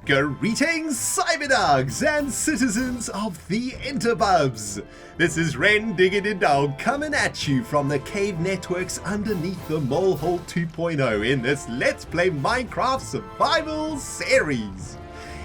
Greetings, CYBERDOGs and citizens of the interbubs! This is RENDOG'S coming at you from the cave networks underneath the Molehole 2.0 in this Let's Play Minecraft Survival series.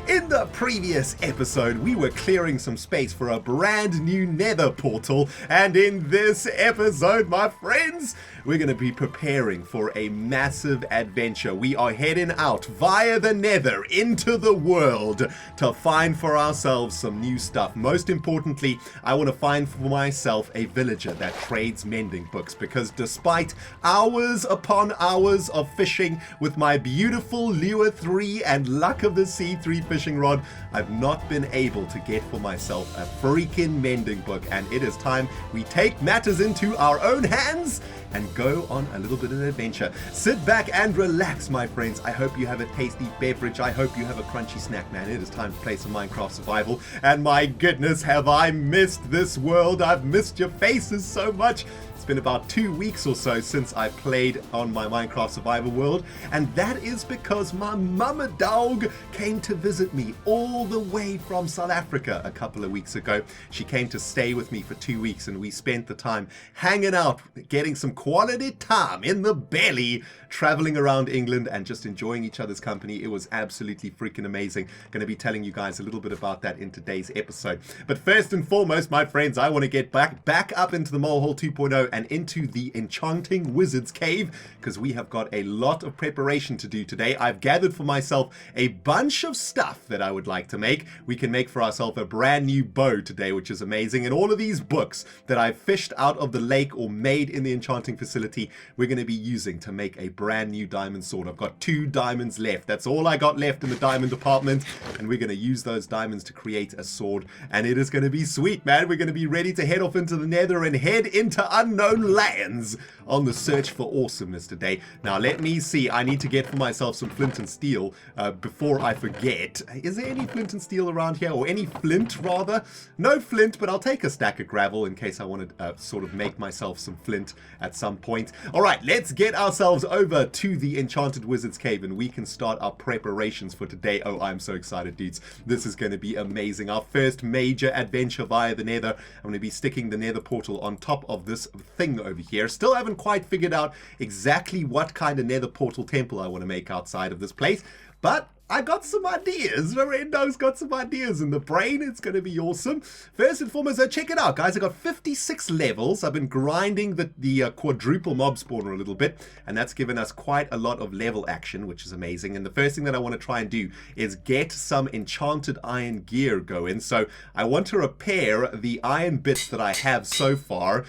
In the previous episode, we were clearing some space for a brand new nether portal, and in this episode, my friends, we're going to be preparing for a massive adventure. We are heading out via the nether into the world to find for ourselves some new stuff. Most importantly, I want to find for myself a villager that trades mending books, because despite hours upon hours of fishing with my beautiful Lure 3 and Luck of the Sea 3 fishing rod, I've not been able to get for myself a freaking mending book, and it is time we take matters into our own hands and go on a little bit of an adventure. Sit back and relax, my friends. I hope you have a tasty beverage. I hope you have a crunchy snack, man. It is time to play some Minecraft Survival, and my goodness, have I missed this world. I've missed your faces so much. It's been about 2 weeks or so since I played on my Minecraft Survival world, and that is because my Mamadog came to visit me all the way from South Africa a couple of weeks ago. She came to stay with me for 2 weeks, and we spent the time hanging out, getting some quality time in the belly, traveling around England and just enjoying each other's company. It was absolutely freaking amazing. Going to be telling you guys a little bit about that in today's episode. But first and foremost, my friends, I want to get back up into the Molehole 2.0 and into the Enchanting Wizard's Cave, because we have got a lot of preparation to do today. I've gathered for myself a bunch of stuff that I would like to make. We can make for ourselves a brand new bow today, which is amazing. And all of these books that I've fished out of the lake or made in the enchanting facility, we're going to be using to make a brand new diamond sword. I've got 2 diamonds left. That's all I got left in the diamond department, and we're going to use those diamonds to create a sword, and it is going to be sweet, man. We're going to be ready to head off into the nether and head into unknown lands on the search for awesomeness today. Now let me see, I need to get for myself some flint and steel before I forget. Is there any flint and steel around here, or any flint rather? No flint, but I'll take a stack of gravel in case I want to sort of make myself some flint at some point. Alright, let's get ourselves over to the Enchanted Wizard's Cave and we can start our preparations for today. Oh, I'm so excited, dudes. This is going to be amazing. Our first major adventure via the nether. I'm going to be sticking the nether portal on top of this thing over here. Still haven't quite figured out exactly what kind of nether portal temple I want to make outside of this place, but I got some ideas. Rendo's got some ideas in the brain. It's going to be awesome. First and foremost, check it out, guys. I got 56 levels. I've been grinding the quadruple mob spawner a little bit, and that's given us quite a lot of level action, which is amazing. And the first thing that I want to try and do is get some enchanted iron gear going. So I want to repair the iron bits that I have so far.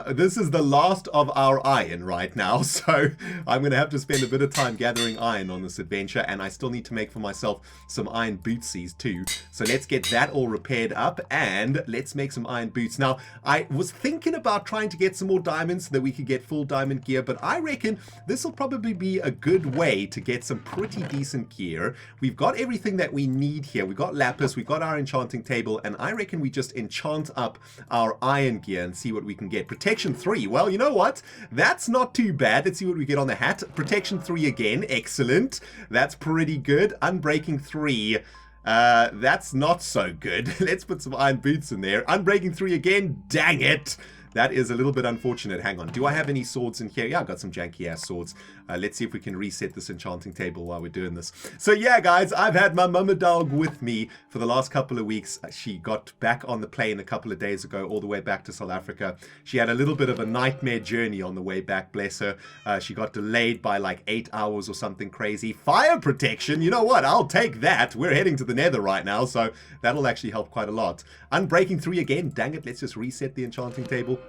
This is the last of our iron right now, so I'm going to have to spend a bit of time gathering iron on this adventure, and I still need to make for myself some iron bootsies too. So let's get that all repaired up and let's make some iron boots. Now, I was thinking about trying to get some more diamonds so that we could get full diamond gear, but I reckon this will probably be a good way to get some pretty decent gear. We've got everything that we need here. We've got lapis, we've got our enchanting table, and I reckon we just enchant up our iron gear and see what we can get. Protection 3, well, you know what? That's not too bad. Let's see what we get on the hat. Protection 3 again, excellent. That's pretty good. Unbreaking 3, that's not so good. Let's put some iron boots in there. Unbreaking 3 again, dang it. That is a little bit unfortunate. Hang on, do I have any swords in here? Yeah, I've got some janky ass swords. Let's see if we can reset this enchanting table while we're doing this. So yeah, guys, I've had my Mamadog with me for the last couple of weeks. She got back on the plane a couple of days ago, all the way back to South Africa. She had a little bit of a nightmare journey on the way back, bless her. She got delayed by like 8 hours or something crazy. Fire protection, you know what? I'll take that. We're heading to the nether right now, so that'll actually help quite a lot. Unbreaking 3 again, dang it, let's just reset the enchanting table.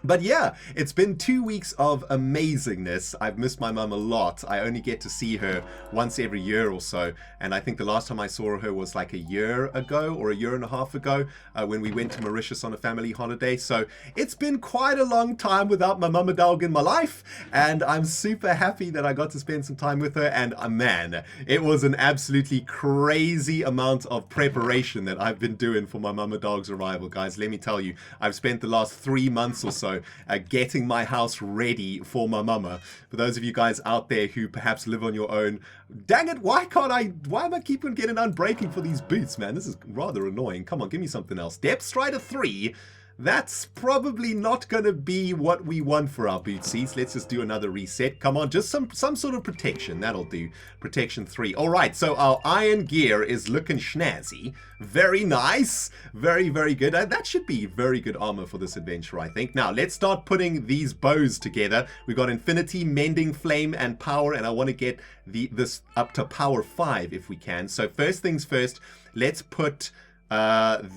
But yeah, it's been 2 weeks of amazingness. I've missed my mum a lot. I only get to see her once every year or so, and I think the last time I saw her was like a year ago or a year and a half ago when we went to Mauritius on a family holiday. So it's been quite a long time without my Mamadog in my life, and I'm super happy that I got to spend some time with her. And man, it was an absolutely crazy amount of preparation that I've been doing for my Mamadog's arrival, guys. Let me tell you, I've spent the last 3 months or so so, getting my house ready for my mama. For those of you guys out there who perhaps live on your own, dang it, why am I keep on getting unbreaking for these boots, man? This is rather annoying. Come on, give me something else. Depth Strider 3. That's probably not going to be what we want for our boot seats. Let's just do another reset. Come on, just some sort of protection. That'll do. Protection 3. All right, so our iron gear is looking snazzy. Very nice. Very, very good. That should be very good armor for this adventure, I think. Now, let's start putting these bows together. We've got Infinity, Mending, Flame, and Power, and I want to get this up to Power 5 if we can. So first things first, let's put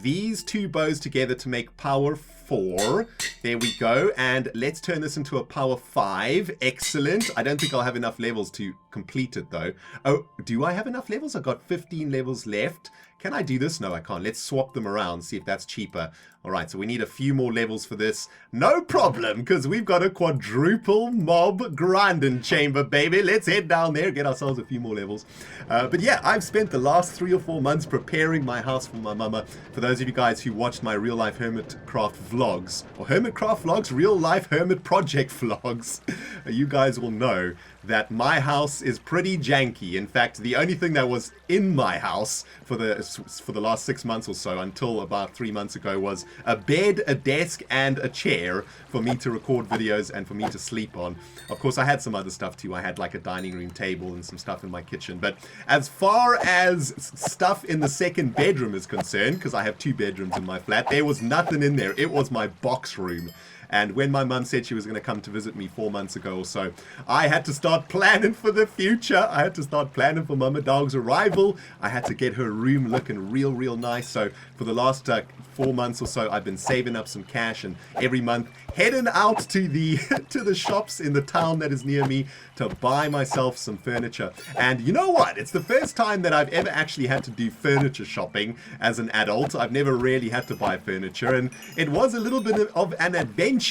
these two bows together to make Power 4. There we go. And let's turn this into a Power 5. Excellent. I don't think I'll have enough levels to complete it, though. Oh, do I have enough levels? I've got 15 levels left. Can I do this? No, I can't. Let's swap them around, see if that's cheaper. All right, so we need a few more levels for this. No problem, because we've got a quadruple mob grinding chamber, baby. Let's head down there, get ourselves a few more levels. But yeah, I've spent the last 3 or 4 months preparing my house for my mama. For those of you guys who watched my real-life Hermitcraft vlogs, or Hermitcraft vlogs, real-life Hermit project vlogs, you guys will know that my house is pretty janky. In fact, the only thing that was in my house for the last 6 months or so, until about 3 months ago, was a bed, a desk, and a chair for me to record videos and for me to sleep on. Of course, I had some other stuff too. I had like a dining room table and some stuff in my kitchen. But as far as stuff in the second bedroom is concerned, because I have 2 bedrooms in my flat, there was nothing in there. It was my box room. And when my mum said she was going to come to visit me 4 months ago or so, I had to start planning for the future. I had to start planning for Mamadog's arrival. I had to get her room looking real, real nice. So for the last 4 months or so, I've been saving up some cash, and every month heading out to the shops in the town that is near me to buy myself some furniture. And you know what? It's the first time that I've ever actually had to do furniture shopping as an adult. I've never really had to buy furniture, and it was a little bit of an adventure.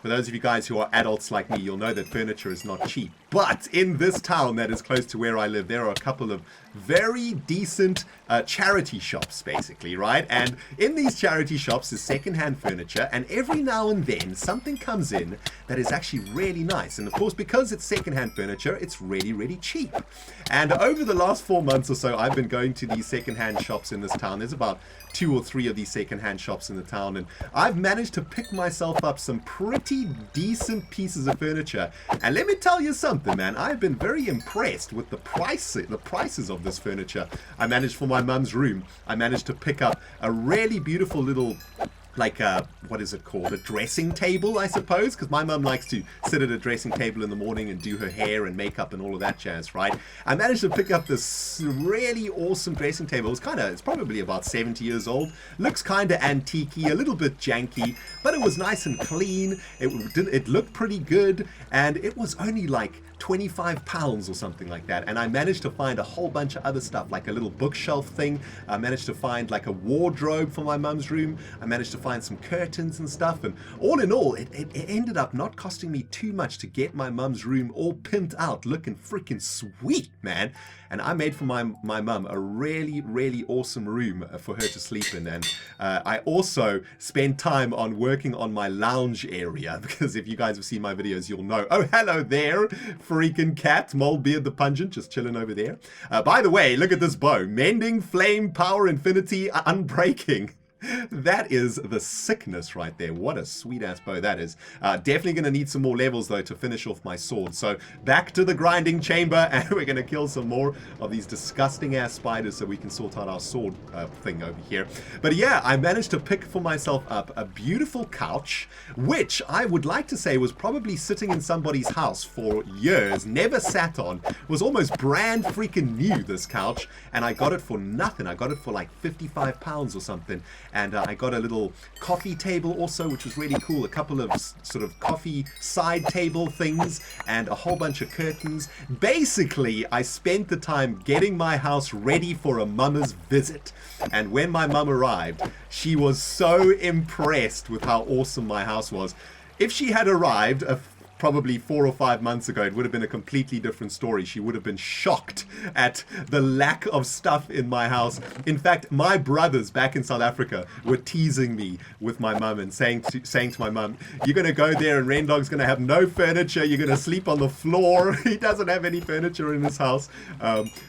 For those of you guys who are adults like me, you'll know that furniture is not cheap. But in this town that is close to where I live, there are a couple of very decent charity shops, basically, right? And in these charity shops is secondhand furniture, and every now and then something comes in that is actually really nice. And of course, because it's secondhand furniture, it's really, really cheap. And over the last 4 months or so, I've been going to these secondhand shops in this town. There's about 2 or 3 of these secondhand shops in the town, and I've managed to pick myself up some pretty decent pieces of furniture. And let me tell you something, man, I've been very impressed with the prices of this furniture. I managed, for my mum's room, I managed to pick up a really beautiful little, like a, what is it called, a dressing table, I suppose, because my mum likes to sit at a dressing table in the morning and do her hair and makeup and all of that jazz, right? I managed to pick up this really awesome dressing table. It's probably about 70 years old, looks kind of antique-y, a little bit janky, but it was nice and clean. It looked pretty good, and it was only like £25 or something like that. And I managed to find a whole bunch of other stuff, like a little bookshelf thing. I managed to find like a wardrobe for my mum's room. I managed to find some curtains and stuff, and all in all, it ended up not costing me too much to get my mum's room all pimped out, looking freaking sweet, man. And I made for my mum a really, really awesome room for her to sleep in. And I also spent time on working on my lounge area, because if you guys have seen my videos, you'll know. Oh, hello there, freaking cat, Moldbeard the Pungent, just chilling over there. By the way, look at this bow. Mending, Flame, Power, Infinity, Unbreaking. That is the sickness right there. What a sweet ass bow that is. Definitely going to need some more levels though to finish off my sword. So back to the grinding chamber, and we're going to kill some more of these disgusting ass spiders so we can sort out our sword thing over here. But yeah, I managed to pick for myself up a beautiful couch, which I would like to say was probably sitting in somebody's house for years, never sat on, was almost brand freaking new, this couch, and I got it for nothing. I got it for like £55 or something. And I got a little coffee table also, which was really cool. A couple of sort of coffee side table things and a whole bunch of curtains. Basically, I spent the time getting my house ready for a mama's visit. And when my mum arrived, she was so impressed with how awesome my house was. If she had arrived probably 4 or 5 months ago, it would have been a completely different story. She would have been shocked at the lack of stuff in my house. In fact, my brothers back in South Africa were teasing me with my mum and saying to my mum, you're going to go there and Rendog's going to have no furniture. You're going to sleep on the floor. He doesn't have any furniture in his house,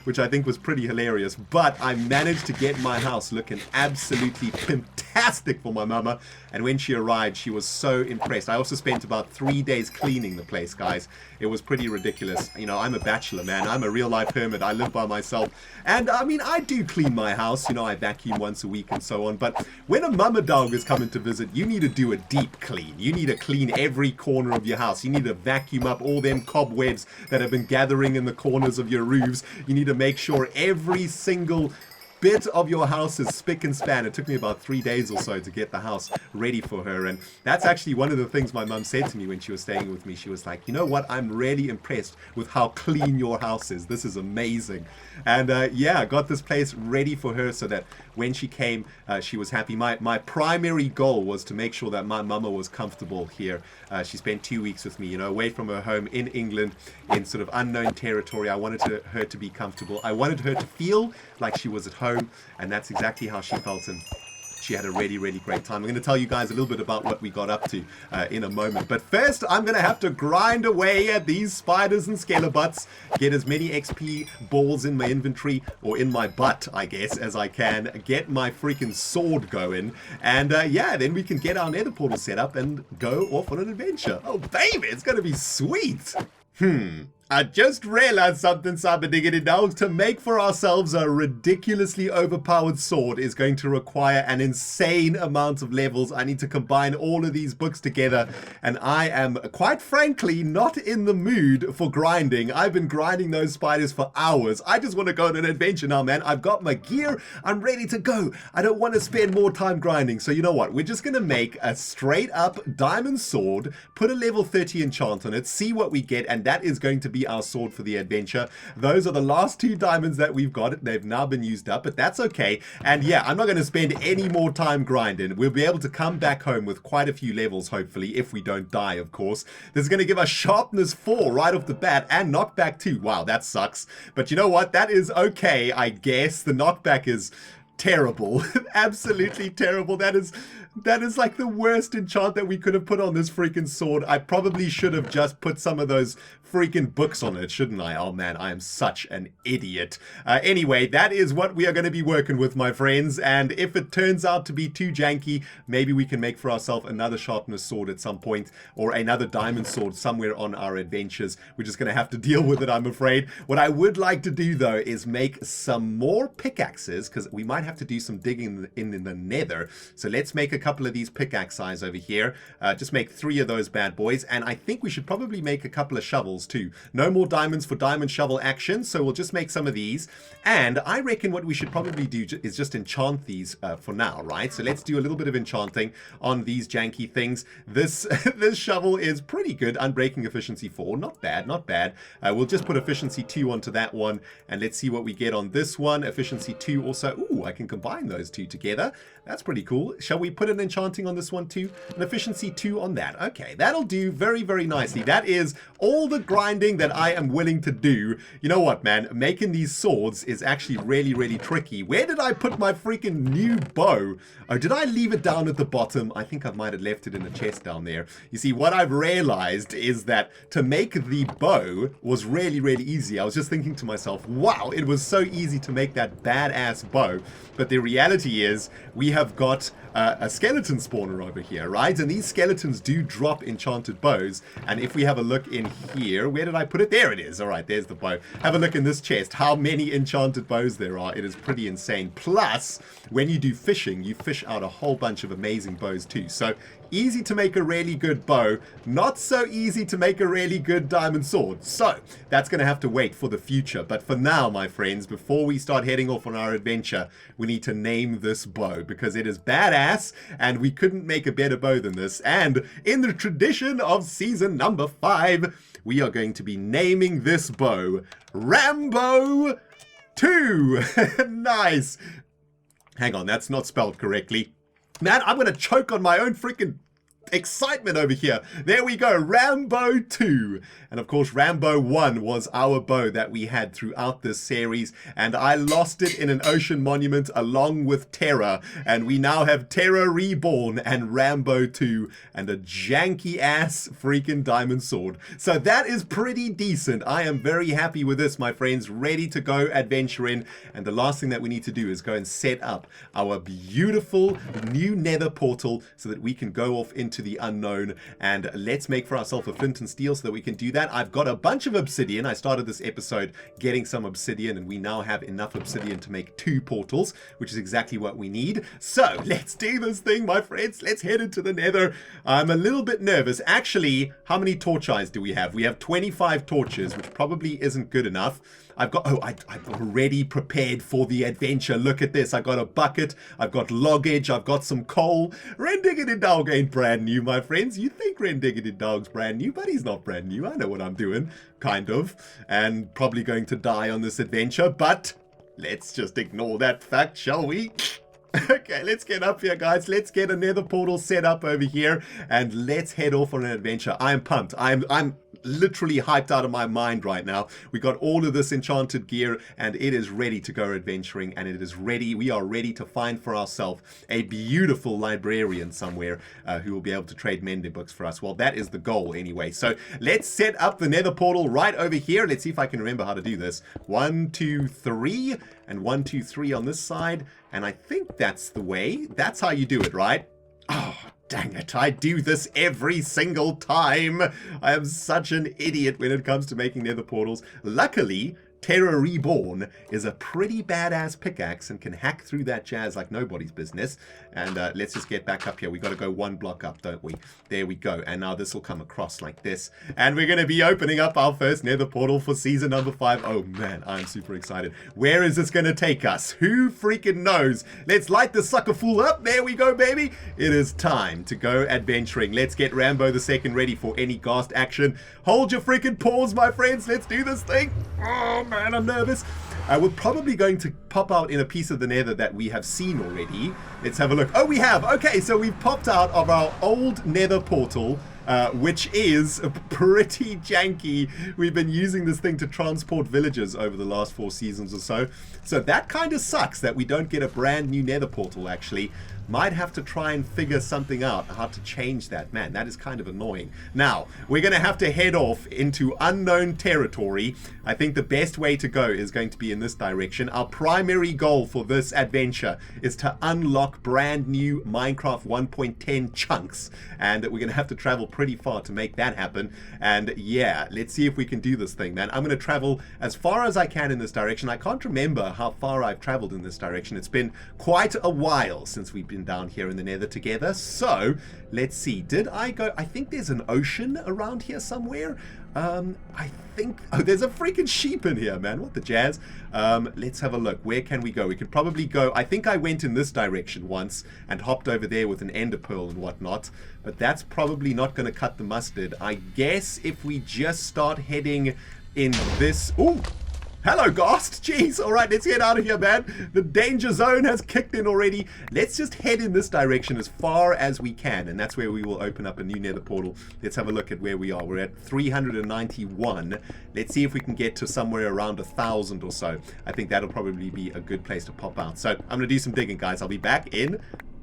which I think was pretty hilarious. But I managed to get my house looking absolutely fantastic for my mama. And when she arrived, she was so impressed. I also spent about 3 days cleaning the place, guys. It was pretty ridiculous. You know, I'm a bachelor, man. I'm a real-life hermit. I live by myself. And, I mean, I do clean my house. You know, I vacuum once a week and so on. But when a Mamadog is coming to visit, you need to do a deep clean. You need to clean every corner of your house. You need to vacuum up all them cobwebs that have been gathering in the corners of your roofs. You need to make sure every single bit of your house is spick and span. It took me about 3 days or so to get the house ready for her, and that's actually one of the things my mum said to me when she was staying with me. She was like, you know what, I'm really impressed with how clean your house is. This is amazing. And yeah, I got this place ready for her so that when she came, she was happy. My primary goal was to make sure that my mama was comfortable here. She spent 2 weeks with me, you know, away from her home in England in sort of unknown territory. I wanted her to be comfortable. I wanted her to feel like she was at home, and that's exactly how she felt, and she had a really, really great time. I'm going to tell you guys a little bit about what we got up to in a moment. But first, I'm going to have to grind away at these spiders and skelebutts, get as many XP balls in my inventory, or in my butt, I guess, as I can, get my freaking sword going, and yeah, then we can get our nether portal set up and go off on an adventure. Oh, baby, it's going to be sweet. I just realized something, CYBERDOG. To make for ourselves a ridiculously overpowered sword is going to require an insane amount of levels. I need to combine all of these books together, and I am, quite frankly, not in the mood for grinding. I've been grinding those spiders for hours. I just want to go on an adventure now, man. I've got my gear. I'm ready to go. I don't want to spend more time grinding. So you know what? We're just going to make a straight up diamond sword, put a level 30 enchant on it, see what we get, and that is going to be our sword for the adventure. Those are the last 2 diamonds that we've got. They've now been used up, but that's okay. And yeah, I'm not going to spend any more time grinding. We'll be able to come back home with quite a few levels, hopefully, if we don't die, of course. This is going to give us sharpness 4 right off the bat, and knockback 2. Wow, that sucks. But you know what? That is okay, I guess. The knockback is terrible. Absolutely terrible. That is like the worst enchant that we could have put on this freaking sword. I probably should have just put some of those freaking books on it, shouldn't I? Oh man, I am such an idiot. Anyway, that is what we are going to be working with, my friends, and if it turns out to be too janky, maybe we can make for ourselves another sharpness sword at some point, or another diamond sword somewhere on our adventures. We're just going to have to deal with it, I'm afraid. What I would like to do, though, is make some more pickaxes, because we might have to do some digging in the nether. So let's make a couple of these pickaxe size over here. Just make 3 of those bad boys, and I think we should probably make a couple of shovels too. No more diamonds for diamond shovel action, so we'll just make some of these. And I reckon what we should probably do is just enchant these for now, right? So let's do a little bit of enchanting on these janky things. This shovel is pretty good. Unbreaking efficiency 4, not bad, not bad. We'll just put efficiency 2 onto that one, and let's see what we get on this one. Efficiency 2 also. Ooh, I can combine those 2 together. That's pretty cool. Shall we put an enchanting on this one too? An efficiency 2 on that. Okay, that'll do very, very nicely. That is all the grinding that I am willing to do. You know what, man? Making these swords is actually really, really tricky. Where did I put my freaking new bow? Oh, did I leave it down at the bottom? I think I might have left it in the chest down there. You see, what I've realized is that to make the bow was really, really easy. I was just thinking to myself, wow, it was so easy to make that badass bow. But the reality is we have got a skeleton spawner over here, right? And these skeletons do drop enchanted bows. And if we have a look in here, where did I put it? There it is. All right, there's the bow. Have a look in this chest, how many enchanted bows there are. It is pretty insane. Plus, when you do fishing, you fish out a whole bunch of amazing bows too. So easy to make a really good bow, not so easy to make a really good diamond sword. So that's going to have to wait for the future. But for now, my friends, before we start heading off on our adventure, we need to name this bow because it is badass and we couldn't make a better bow than this. And in the tradition of season number 5, we are going to be naming this bow Rambo 2. Nice. Hang on, that's not spelled correctly. Man, I'm going to choke on my own freaking excitement over here. There we go, Rambo 2. And of course, Rambo 1 was our bow that we had throughout this series. And I lost it in an ocean monument along with Terror. And we now have Terror Reborn and Rambo 2 and a janky ass freaking diamond sword. So that is pretty decent. I am very happy with this, my friends. Ready to go adventuring. And the last thing that we need to do is go and set up our beautiful new nether portal so that we can go off into the unknown, and let's make for ourselves a flint and steel so that we can do that. I've got a bunch of obsidian. I started this episode getting some obsidian, and we now have enough obsidian to make 2 portals, which is exactly what we need. So let's do this thing, my friends. Let's head into the nether. I'm a little bit nervous. Actually, how many torch eyes do we have? We have 25 torches, which probably isn't good enough. I've already prepared for the adventure. Look at this. I've got a bucket. I've got loggage. I've got some coal. RENDOG'S ain't brand new, my friends. You think RENDOG'S brand new, but he's not brand new. I know what I'm doing, kind of, and probably going to die on this adventure, but let's just ignore that fact, shall we? Okay, let's get up here, guys. Let's get a nether portal set up over here, and let's head off on an adventure. I am pumped. I'm literally hyped out of my mind right now. We got all of this enchanted gear, and it is ready to go adventuring, and it is ready. We are ready to find for ourselves a beautiful librarian somewhere who will be able to trade mending books for us. Well, that is the goal anyway. So let's set up the nether portal right over here. Let's see if I can remember how to do this. 1, 2, 3, and 1, 2, 3 on this side. And I think that's the way. That's how you do it, right? Oh, dang it. I do this every single time. I am such an idiot when it comes to making nether portals. Luckily, Terror Reborn is a pretty badass pickaxe and can hack through that jazz like nobody's business. And let's just get back up here. We got to go 1 block up, don't we? There we go. And now this will come across like this. And we're going to be opening up our first nether portal for season number 5. Oh man, I'm super excited. Where is this going to take us? Who freaking knows? Let's light the sucker fool up. There we go, baby. It is time to go adventuring. Let's get Rambo the 2nd ready for any ghast action. Hold your freaking paws, my friends. Let's do this thing. Oh man, I'm nervous. We're probably going to pop out in a piece of the nether that we have seen already. Let's have a look. Oh, we have. Okay, so we've popped out of our old nether portal, which is pretty janky. We've been using this thing to transport villagers over the last 4 seasons or so. So that kind of sucks that we don't get a brand new nether portal, actually. Might have to try and figure something out, how to change that. Man, that is kind of annoying. Now, we're going to have to head off into unknown territory. I think the best way to go is going to be in this direction. Our primary goal for this adventure is to unlock brand new Minecraft 1.10 chunks. And we're going to have to travel pretty far to make that happen. And yeah, let's see if we can do this thing, man. I'm going to travel as far as I can in this direction. I can't remember how far I've traveled in this direction. It's been quite a while since we've been down here in the nether together. So let's see, did I go? I think there's an ocean around here somewhere. I think, oh, there's a freaking sheep in here, man. What the jazz? Let's have a look. Where can we go? We could probably go, I think I went in this direction once and hopped over there with an ender pearl and whatnot, but that's probably not going to cut the mustard. I guess if we just start heading in this, ooh, hello, Ghast. Jeez. All right, let's get out of here, man. The danger zone has kicked in already. Let's just head in this direction as far as we can, and that's where we will open up a new nether portal. Let's have a look at where we are. We're at 391. Let's see if we can get to somewhere around 1,000 or so. I think that'll probably be a good place to pop out. So I'm going to do some digging, guys. I'll be back in,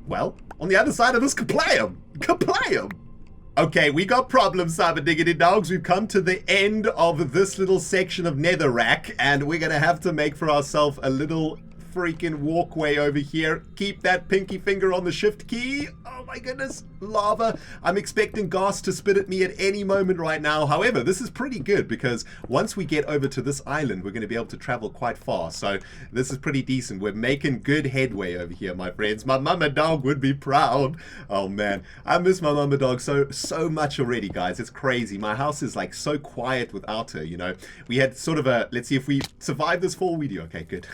well, on the other side of this kaplayum. Kaplayum. Okay, we got problems, CYBERDOG. We've come to the end of this little section of netherrack, and we're going to have to make for ourselves a little freaking walkway over here. Keep that pinky finger on the shift key. Oh my goodness, lava. I'm expecting Ghast to spit at me at any moment right now. However, this is pretty good because once we get over to this island, we're going to be able to travel quite far. So this is pretty decent. We're making good headway over here, my friends. My Mamadog would be proud. Oh man, I miss my Mamadog so much already, guys. It's crazy. My house is like so quiet without her, you know. We had sort of a, let's see if we survive this fall. We do. Okay, good.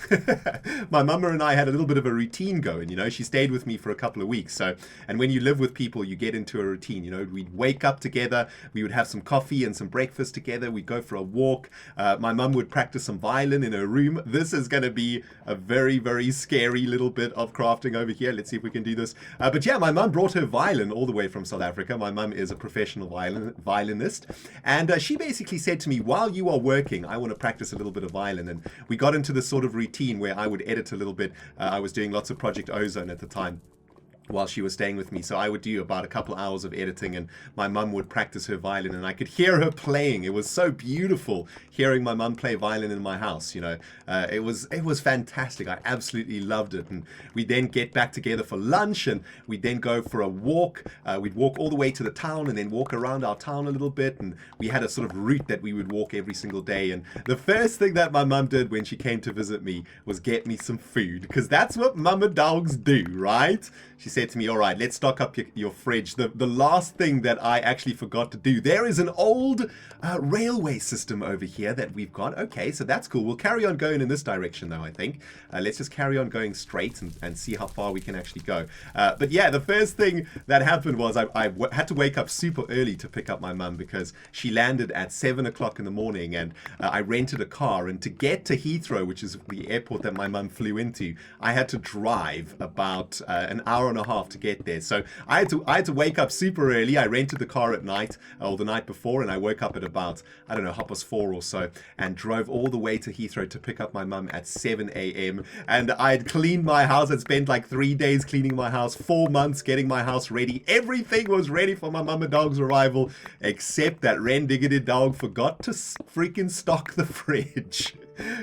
my mama and I had a little bit of a routine going, you know. She stayed with me for a couple of weeks. So, and when you live with people, you get into a routine, you know. We'd wake up together, we would have some coffee and some breakfast together, we'd go for a walk. My mum would practice some violin in her room. This is going to be a very, very scary little bit of crafting over here. Let's see if we can do this. But yeah, my mum brought her violin all the way from South Africa. My mum is a professional violinist. And she basically said to me, while you are working, I want to practice a little bit of violin. And we got into this sort of routine where I would edit a little bit. I was doing lots of Project Ozone at the time while she was staying with me, so I would do about a couple hours of editing, and my mum would practice her violin, and I could hear her playing. It was so beautiful hearing my mum play violin in my house, you know. It was fantastic. I absolutely loved it. And we'd then get back together for lunch, and we'd then go for a walk. We'd walk all the way to the town and then walk around our town a little bit, and we had a sort of route that we would walk every single day. And the first thing that my mum did when she came to visit me was get me some food, because that's what Mamadogs do, right? She said to me, all right, let's stock up your fridge. The last thing that I actually forgot to do, there is an old railway system over here that we've got. Okay, so that's cool. We'll carry on going in this direction though, I think. Let's just carry on going straight and see how far we can actually go. But yeah, the first thing that happened was I had to wake up super early to pick up my mum, because she landed at 7 o'clock in the morning, and I rented a car. And to get to Heathrow, which is the airport that my mum flew into, I had to drive about an hour and a half to get there. So I had to wake up super early. I rented the car at night, or the night before, and I woke up at about, I don't know, 4:30 or so, and drove all the way to Heathrow to pick up my mum at 7 a.m. And I'd cleaned my house. I'd spent like 3 days cleaning my house, 4 months getting my house ready. Everything was ready for my Mamadog's arrival, except that RENDOG'S forgot to freaking stock the fridge.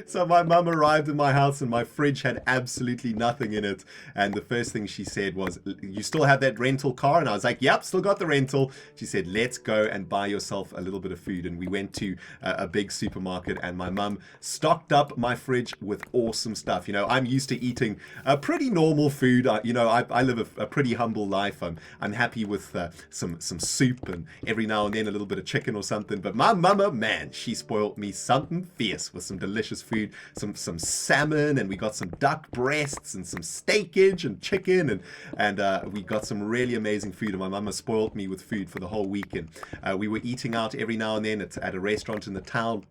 So my mum arrived in my house and my fridge had absolutely nothing in it. And the first thing she said was, you still have that rental car? And I was like, yep, still got the rental. She said, let's go and buy yourself a little bit of food. And we went to a big supermarket, and my mum stocked up my fridge with awesome stuff. You know, I'm used to eating a pretty normal food. I live a pretty humble life. I'm happy with some soup and every now and then a little bit of chicken or something. But my mama, man, she spoiled me something fierce with some delicious food, some salmon, and we got some duck breasts and some steakage and chicken, and we got some really amazing food. And my mama spoiled me with food for the whole weekend. We were eating out every now and then at a restaurant in the town.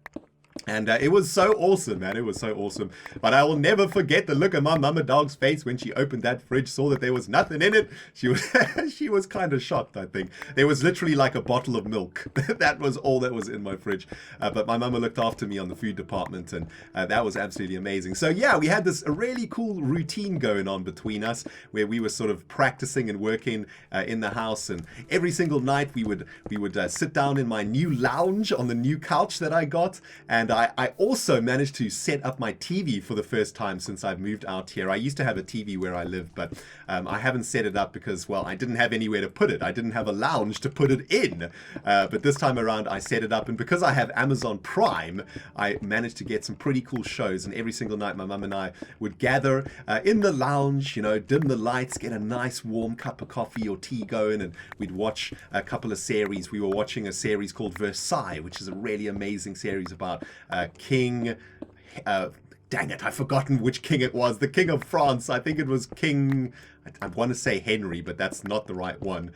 And it was so awesome, man. It was so awesome. But I will never forget the look on my Mamadog's face when she opened that fridge, saw that there was nothing in it. She was she was kind of shocked, I think. There was literally like a bottle of milk. That was all that was in my fridge. But my mama looked after me on the food department, and that was absolutely amazing. So yeah, we had this really cool routine going on between us, where we were sort of practicing and working in the house. And every single night we would sit down in my new lounge on the new couch that I got. And I also managed to set up my TV for the first time since I've moved out here. I used to have a TV where I live, but I haven't set it up because, well, I didn't have anywhere to put it. I didn't have a lounge to put it in. But this time around, I set it up. And because I have Amazon Prime, I managed to get some pretty cool shows. And every single night, my mum and I would gather in the lounge, you know, dim the lights, get a nice warm cup of coffee or tea going, and we'd watch a couple of series. We were watching a series called Versailles, which is a really amazing series about King, dang it, I've forgotten which king it was. The King of France. I think it was King, I want to say Henry, but that's not the right one.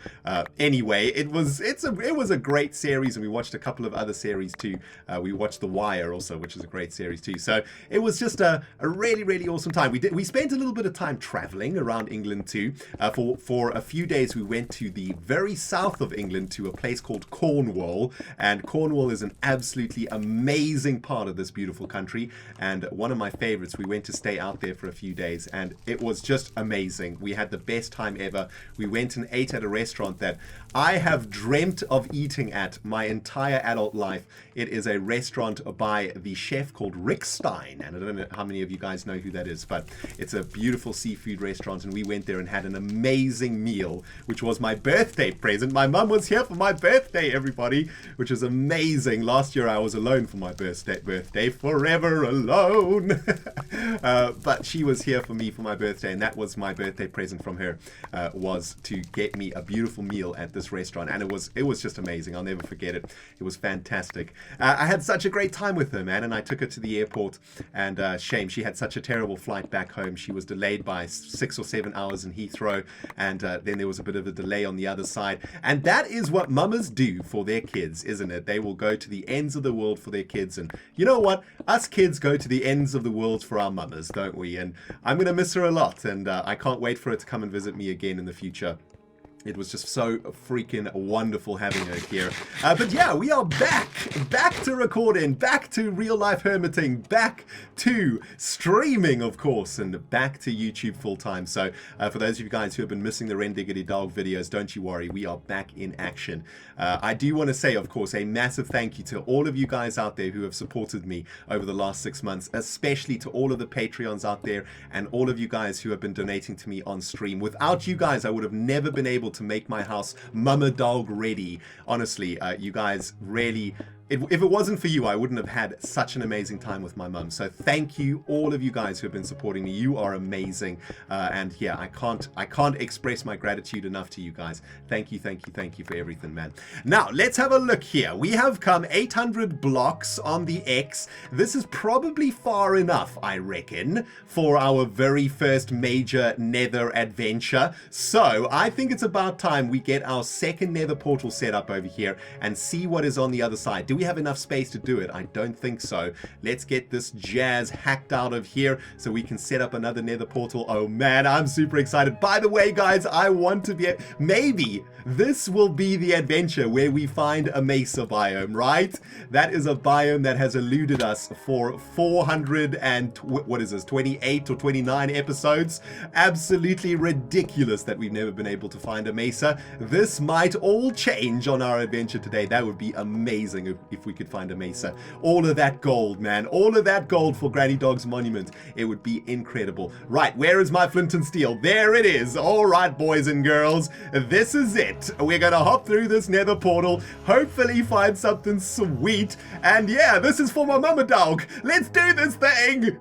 Anyway, it was a great series, and we watched a couple of other series too. We watched The Wire also, which is a great series too. So it was just a really, really awesome time. We spent a little bit of time traveling around England too. For a few days, we went to the very south of England to a place called Cornwall, and Cornwall is an absolutely amazing part of this beautiful country, and one of my favorites. We went to stay out there for a few days, and it was just amazing. We had the best time ever. We went and ate at a restaurant that I have dreamt of eating at my entire adult life. It is a restaurant by the chef called Rick Stein, and I don't know how many of you guys know who that is, but it's a beautiful seafood restaurant, and we went there and had an amazing meal, which was my birthday present. My mum was here for my birthday, everybody, which is amazing. Last year I was alone for my birthday, forever alone. But she was here for me for my birthday, and that was my birthday present from her, was to get me a beautiful meal at this this restaurant, and it was just amazing. I'll never forget it. It was fantastic. I had such a great time with her, man, and I took her to the airport, and shame, she had such a terrible flight back home. She was delayed by 6 or 7 hours in Heathrow, and then there was a bit of a delay on the other side. And that is what mamas do for their kids, isn't it? They will go to the ends of the world for their kids, and you know what? Us kids go to the ends of the world for our mamas, don't we? And I'm going to miss her a lot, and I can't wait for her to come and visit me again in the future. It was just so freaking wonderful having her here. But yeah, we are back to recording, back to real life hermiting, back to streaming, of course, and back to YouTube full time. So for those of you guys who have been missing the RENDOG'S videos, don't you worry, we are back in action. I do want to say, of course, a massive thank you to all of you guys out there who have supported me over the last 6 months, especially to all of the Patreons out there and all of you guys who have been donating to me on stream. Without you guys, I would have never been able to make my house Mamadog ready. Honestly, you guys really... If it wasn't for you, I wouldn't have had such an amazing time with my mum. So thank you, all of you guys who have been supporting me. You are amazing. And yeah, I can't express my gratitude enough to you guys. Thank you for everything, man. Now, let's have a look here. We have come 800 blocks on the X. This is probably far enough, I reckon, for our very first major Nether adventure. So I think it's about time we get our second Nether portal set up over here and see what is on the other side. Do we have enough space to do it? I don't think so. Let's get this jazz hacked out of here so we can set up another Nether portal. Oh man, I'm super excited. By the way, guys, I want to be... Maybe this will be the adventure where we find a mesa biome, right? That is a biome that has eluded us for 400 and... what is this? 28 or 29 episodes? Absolutely ridiculous that we've never been able to find a mesa. This might all change on our adventure today. That would be amazing if we could find a mesa. All of that gold, man. All of that gold for Granny Dog's monument. It would be incredible. Right, where is my flint and steel? There it is. All right, boys and girls. This is it. We're gonna hop through this Nether portal, hopefully find something sweet. And yeah, this is for my Mamadog. Let's do this thing.